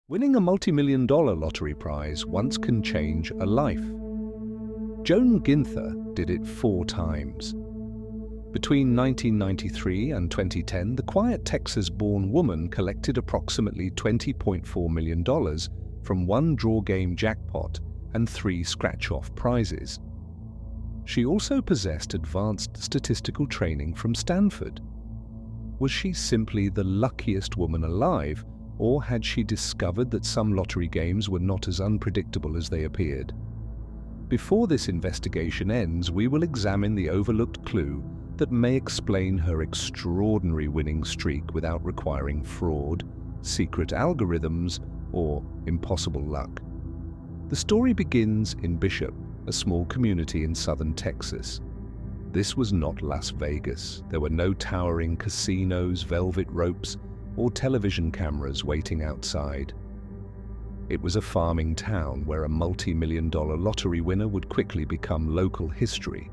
Winning a multi-million-dollar lottery prize once can change a life. Joan Ginther did it 4 times. Between 1993 and 2010, the quiet Texas-born woman collected approximately $20.4 million from 1 draw game jackpot and 3 scratch-off prizes. She also possessed advanced statistical training from Stanford. Was she simply the luckiest woman alive, or had she discovered that some lottery games were not as unpredictable as they appeared? Before this investigation ends, we will examine the overlooked clue that may explain her extraordinary winning streak without requiring fraud, secret algorithms, or impossible luck. The story begins in Bishop, a small community in southern Texas. This was not Las Vegas. There were no towering casinos, velvet ropes, or television cameras waiting outside. It was a farming town where a multi-million-dollar lottery winner would quickly become local history.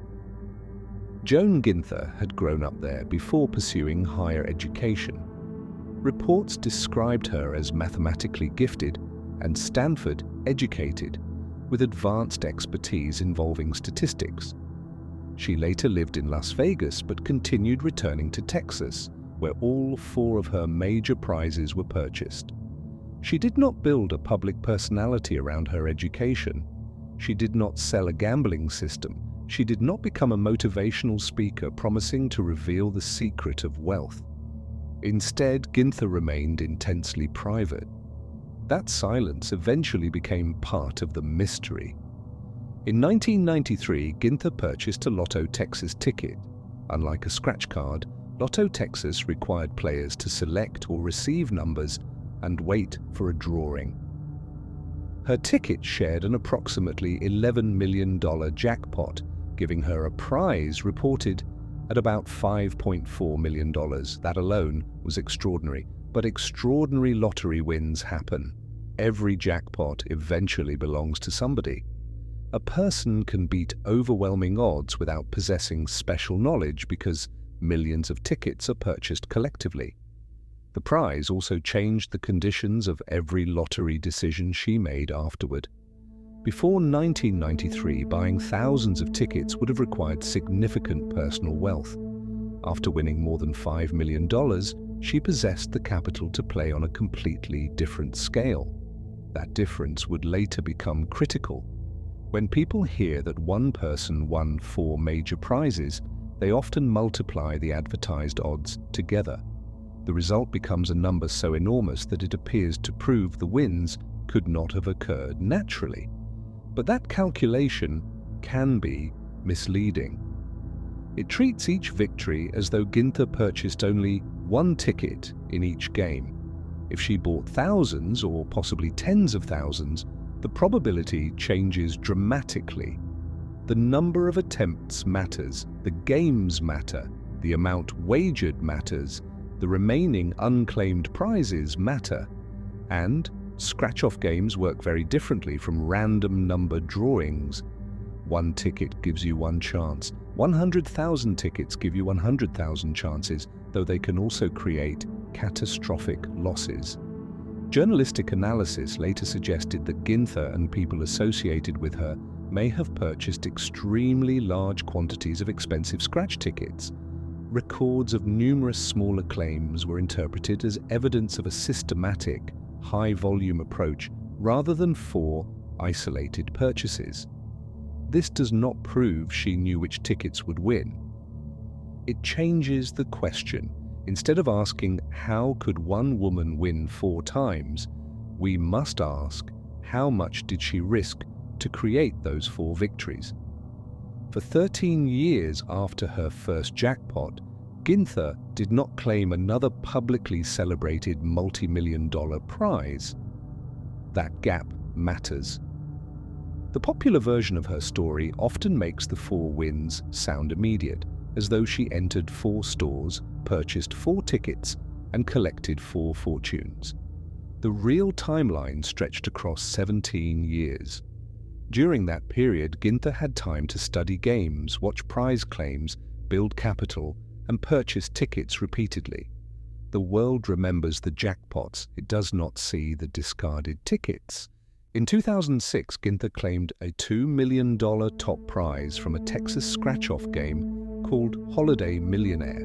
Joan Ginther had grown up there before pursuing higher education. Reports described her as mathematically gifted and Stanford educated, with advanced expertise involving statistics. She later lived in Las Vegas but continued returning to Texas, where all 4 of her major prizes were purchased. She did not build a public personality around her education. She did not sell a gambling system. She did not become a motivational speaker promising to reveal the secret of wealth. Instead, Ginther remained intensely private. That silence eventually became part of the mystery. In 1993, Ginther purchased a Lotto Texas ticket. Unlike a scratch card, Lotto Texas required players to select or receive numbers and wait for a drawing. Her ticket shared an approximately $11 million jackpot, giving her a prize reported at about $5.4 million. That alone was extraordinary, but extraordinary lottery wins happen. Every jackpot eventually belongs to somebody. A person can beat overwhelming odds without possessing special knowledge because millions of tickets are purchased collectively. The prize also changed the conditions of every lottery decision she made afterward. Before 1993, buying thousands of tickets would have required significant personal wealth. After winning more than $5 million, she possessed the capital to play on a completely different scale. That difference would later become critical. When people hear that one person won 4 major prizes, they often multiply the advertised odds together. The result becomes a number so enormous that it appears to prove the wins could not have occurred naturally. But that calculation can be misleading. It treats each victory as though Ginther purchased only 1 ticket in each game. If she bought thousands or possibly tens of thousands, the probability changes dramatically. The number of attempts matters, the games matter, the amount wagered matters, the remaining unclaimed prizes matter, and scratch-off games work very differently from random number drawings. 1 ticket gives you 1 chance. 100,000 tickets give you 100,000 chances, though they can also create catastrophic losses. Journalistic analysis later suggested that Ginther and people associated with her may have purchased extremely large quantities of expensive scratch tickets. Records of numerous smaller claims were interpreted as evidence of a systematic, high-volume approach rather than 4 isolated purchases. This does not prove she knew which tickets would win. It changes the question. Instead of asking, how could one woman win 4 times, we must ask, how much did she risk to create those 4 victories? For 13 years after her first jackpot, Ginther did not claim another publicly celebrated multi-million-dollar prize. That gap matters. The popular version of her story often makes the 4 wins sound immediate, as though she entered 4 stores, purchased 4 tickets, and collected 4 fortunes. The real timeline stretched across 17 years. During that period, Ginther had time to study games, watch prize claims, build capital, and purchase tickets repeatedly. The world remembers the jackpots. It does not see the discarded tickets. In 2006, Ginther claimed a $2 million top prize from a Texas scratch-off game called Holiday Millionaire.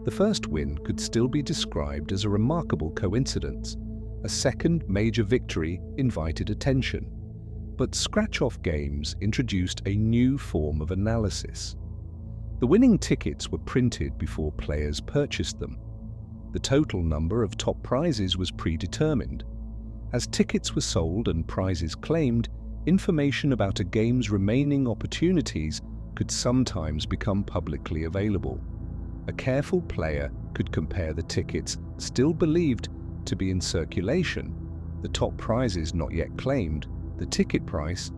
The first win could still be described as a remarkable coincidence. A second major victory invited attention. But scratch-off games introduced a new form of analysis. The winning tickets were printed before players purchased them. The total number of top prizes was predetermined. As tickets were sold and prizes claimed, information about a game's remaining opportunities could sometimes become publicly available. A careful player could compare the tickets still believed to be in circulation, the top prizes not yet claimed, the ticket price,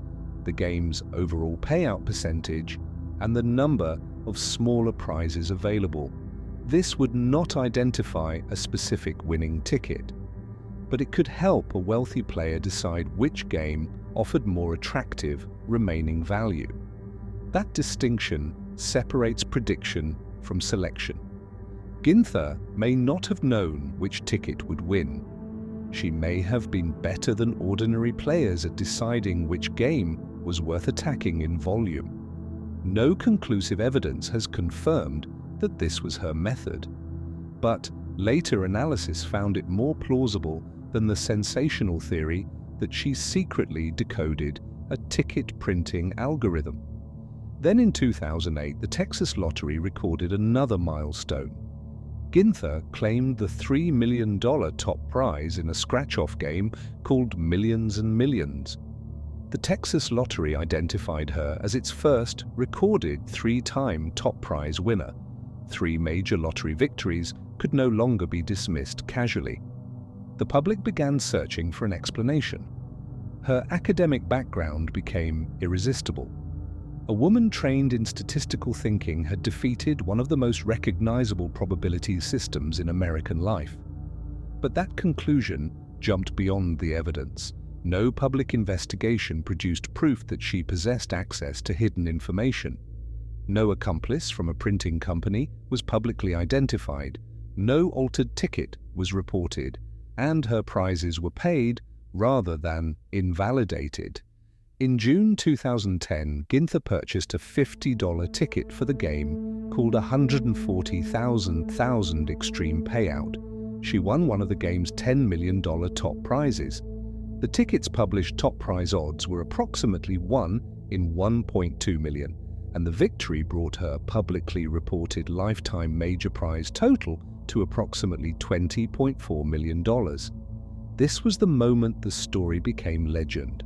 the game's overall payout percentage, and the number of smaller prizes available. This would not identify a specific winning ticket, but it could help a wealthy player decide which game offered more attractive remaining value. That distinction separates prediction from selection. Ginther may not have known which ticket would win. She may have been better than ordinary players at deciding which game was worth attacking in volume. No conclusive evidence has confirmed that this was her method, but later analysis found it more plausible than the sensational theory that she secretly decoded a ticket printing algorithm. Then in 2008, the Texas Lottery recorded another milestone. Ginther claimed the $3 million top prize in a scratch-off game called Millions and Millions. The Texas Lottery identified her as its first recorded three-time top prize winner. 3 major lottery victories could no longer be dismissed casually. The public began searching for an explanation. Her academic background became irresistible. A woman trained in statistical thinking had defeated one of the most recognizable probability systems in American life. But that conclusion jumped beyond the evidence. No public investigation produced proof that she possessed access to hidden information. No accomplice from a printing company was publicly identified. No altered ticket was reported, and her prizes were paid rather than invalidated. In June 2010, Ginther purchased a $50 ticket for the game called $140,000 Extreme Payout. She won one of the game's $10 million top prizes. The ticket's published top prize odds were approximately 1 in 1.2 million, and the victory brought her publicly reported lifetime major prize total to approximately $20.4 million. This was the moment the story became legend.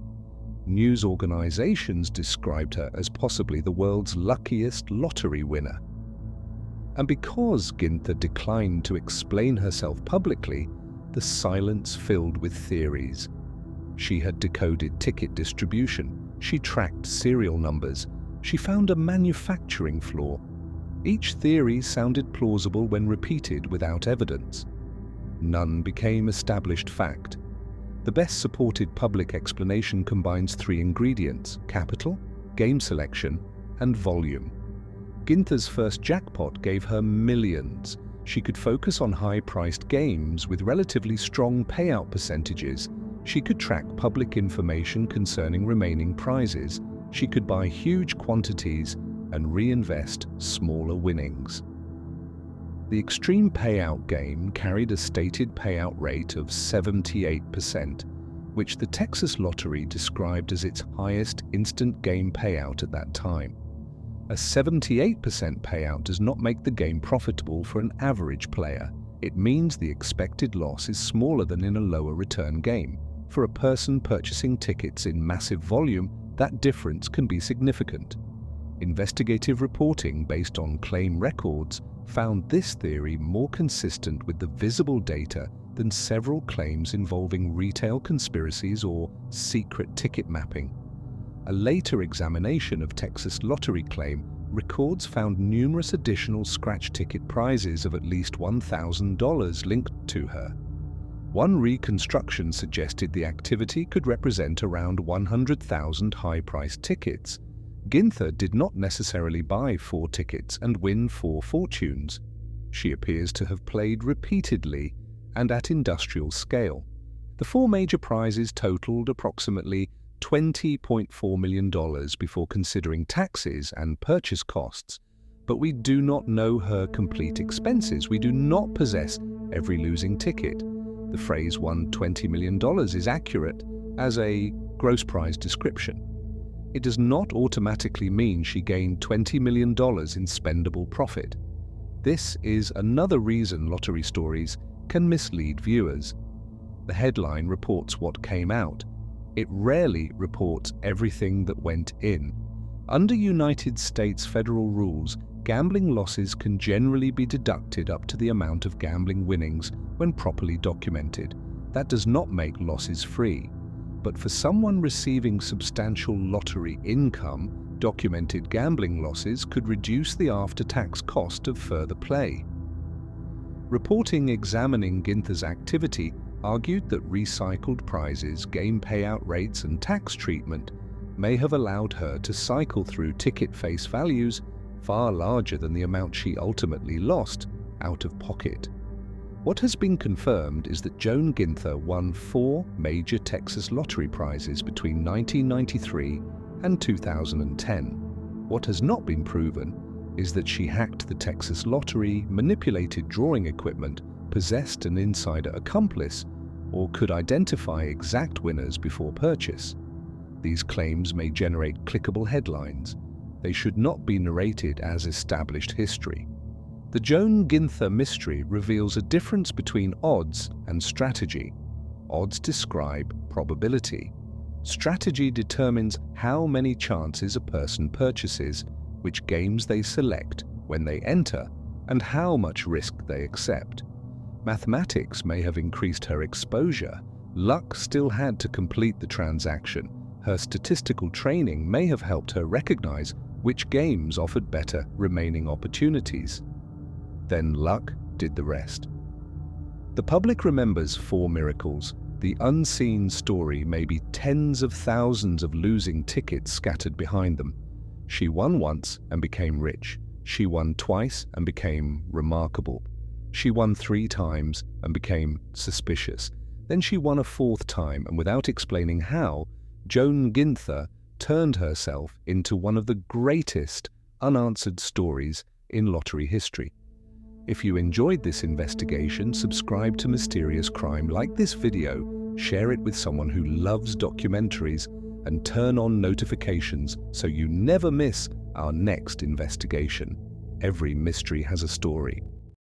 News organizations described her as possibly the world's luckiest lottery winner. And because Ginther declined to explain herself publicly, the silence filled with theories. She had decoded ticket distribution, she tracked serial numbers, she found a manufacturing flaw. Each theory sounded plausible when repeated without evidence. None became established fact. The best supported public explanation combines 3 ingredients: capital, game selection, and volume. Ginther's first jackpot gave her millions. She could focus on high-priced games with relatively strong payout percentages. She could track public information concerning remaining prizes. She could buy huge quantities and reinvest smaller winnings. The Extreme Payout game carried a stated payout rate of 78%, which the Texas Lottery described as its highest instant game payout at that time. A 78% payout does not make the game profitable for an average player. It means the expected loss is smaller than in a lower return game. For a person purchasing tickets in massive volume, that difference can be significant. Investigative reporting based on claim records found this theory more consistent with the visible data than several claims involving retail conspiracies or secret ticket mapping. A later examination of Texas Lottery claim records found numerous additional scratch ticket prizes of at least $1,000 linked to her. One reconstruction suggested the activity could represent around 100,000 high-priced tickets. Ginther did not necessarily buy 4 tickets and win 4 fortunes. She appears to have played repeatedly and at industrial scale. The four major prizes totaled approximately $20.4 million before considering taxes and purchase costs, but we do not know her complete expenses. We do not possess every losing ticket. The phrase won $20 million is accurate as a gross prize description. It does not automatically mean she gained $20 million in spendable profit. This is another reason lottery stories can mislead viewers. The headline reports what came out. It rarely reports everything that went in. Under United States federal rules, gambling losses can generally be deducted up to the amount of gambling winnings when properly documented. That does not make losses free. But for someone receiving substantial lottery income, documented gambling losses could reduce the after-tax cost of further play. Reporting examining Ginther's activity argued that recycled prizes, game payout rates, and tax treatment may have allowed her to cycle through ticket face values far larger than the amount she ultimately lost out of pocket. What has been confirmed is that Joan Ginther won 4 major Texas lottery prizes between 1993 and 2010. What has not been proven is that she hacked the Texas lottery, manipulated drawing equipment, possessed an insider accomplice, or could identify exact winners before purchase. These claims may generate clickable headlines. They should not be narrated as established history. The Joan Ginther mystery reveals a difference between odds and strategy. Odds describe probability. Strategy determines how many chances a person purchases, which games they select when they enter, and how much risk they accept. Mathematics may have increased her exposure. Luck still had to complete the transaction. Her statistical training may have helped her recognize which games offered better remaining opportunities. Then luck did the rest. The public remembers 4 miracles. The unseen story may be tens of thousands of losing tickets scattered behind them. She won once and became rich. She won twice and became remarkable. She won 3 times and became suspicious. Then she won a 4th time, and without explaining how, Joan Ginther turned herself into one of the greatest unanswered stories in lottery history. If you enjoyed this investigation, subscribe to Mysterious Crime, like this video, share it with someone who loves documentaries, and turn on notifications so you never miss our next investigation. Every mystery has a story.